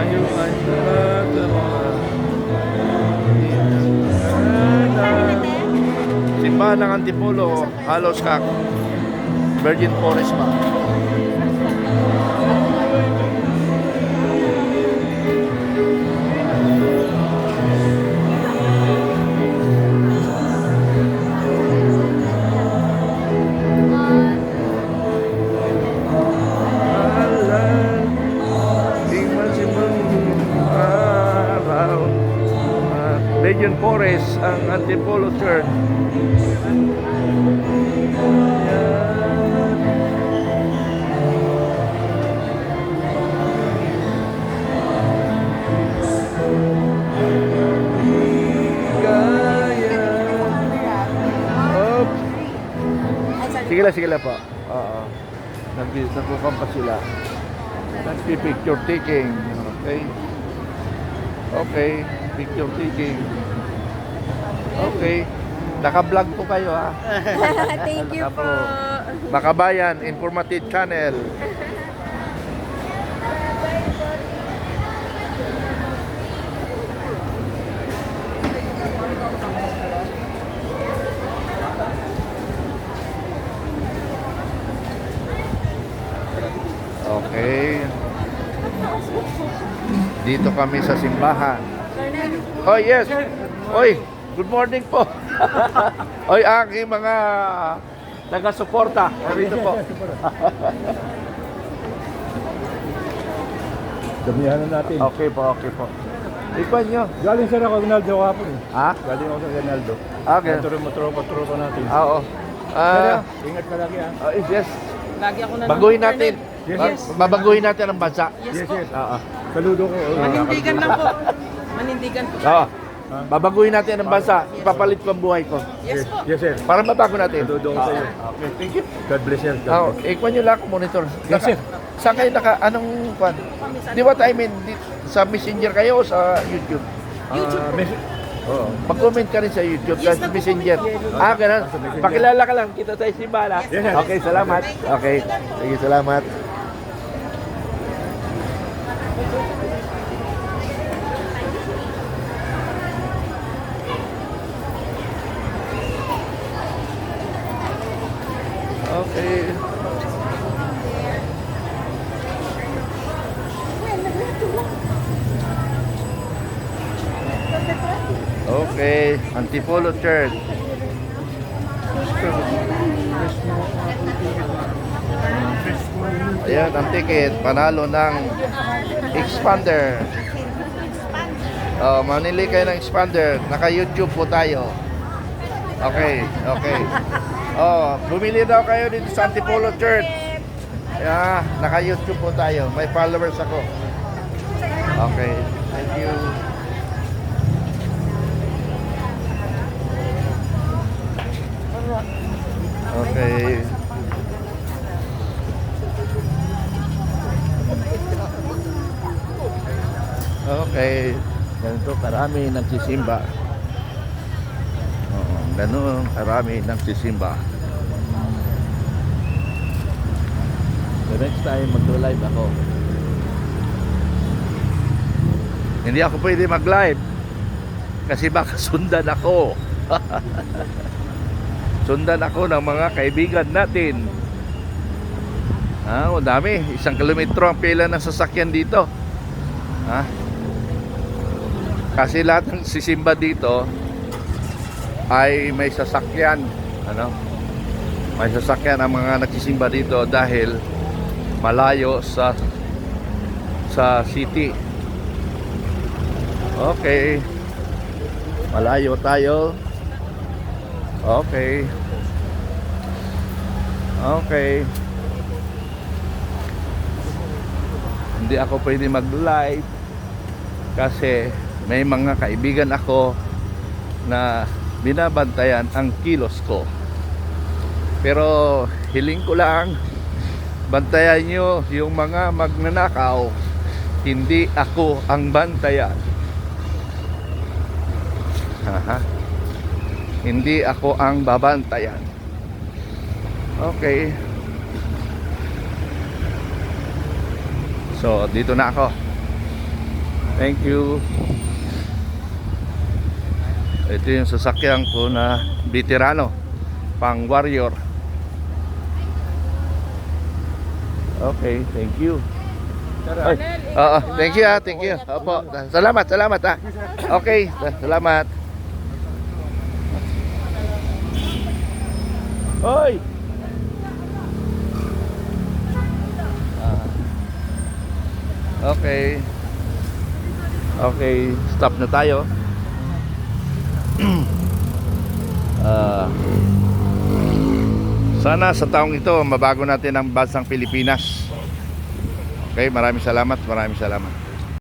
Tayo ay nagkaroon. Simbahan ng Antipolo, Halos Kak, Virgin Forest pa. Virgin Forest ang Antipolo Church. Sige lang po. Oo. Nagkukampa sila. Nagpi-picture taking. Okay. Okay. Picture taking. Okay. Naka-vlog po kayo ha. Thank you po. Makabayan, Informative Channel. Okay. Dito kami sa simbahan. Oh yes. Oy, good morning po. Oy, aking mga taga-suporta. Dito po. Damihan na natin. Okay po. Ikwan nyo. Galing sa Ronaldo kapon eh. Ha? Galing ako sa Ronaldo. Okay. Tropa natin. Oo. Ingat ka lagi ah. Yes. Lagi ako na Baguhin natin. Yes. Babaguhin natin ang bansa. Yes po. Oo. Saludo ko. Manindigan lang po. Manindigan po. Oo. Babaguhin natin ang bansa. Ipapalit ko ang buhay ko. Yes po. Yes sir. Para mabago natin. Saludo ko sa iyo. Okay, thank you. God bless you. Oh, ikwan nyo lang ako monitor. Yes, sir. Saan kayo anong kwan? Di what I mean, sa Messenger kayo o sa YouTube? Oo. Mag-comment ka rin sa YouTube, Yes, sa Messenger. Ganun. Pakilala ka lang, kita tayo si Bala. Yes, sir. Okay, salamat. Okay, sige, salamat. Okay. Okay, Antipolo Church. Ayan, ang ticket, panalo ng expander. Manili kayo ng expander. Naka-YouTube po tayo. Okay. Bumili daw kayo dito sa Antipolo Church. Yeah, naka-YouTube po tayo. May followers ako. Okay, thank you. Okay. Okay. Ganito karami nagsisimba. Oo, ganun karami nagsisimba. The next time mag-live ako. Hindi ako pwede mag-live kasi baka sundan ako. Sundan ako ng mga kaibigan natin. Ang dami, 1 kilometro ang pila ng sasakyan dito. Kasi lahat ng sisimba dito ay may sasakyan. May sasakyan ang mga nagsisimba dito dahil malayo sa city. Okay. Malayo tayo. Okay. Hindi ako pwede mag-live kasi may mga kaibigan ako na binabantayan ang kilos ko. Pero hiling ko lang, bantayan nyo yung mga magnanakaw. Hindi ako ang bantayan. Hindi ako ang babantayan. Okay. So, dito na ako. Thank you. Ito yung sasakyan ko na veterano, pang warrior. Okay, thank you. Ay, thank you thank you. Opo, salamat Okay, salamat. Hoy! Okay. Okay, stop na tayo. Sana sa taong ito mabago natin ang bansang Pilipinas. Okay, maraming salamat.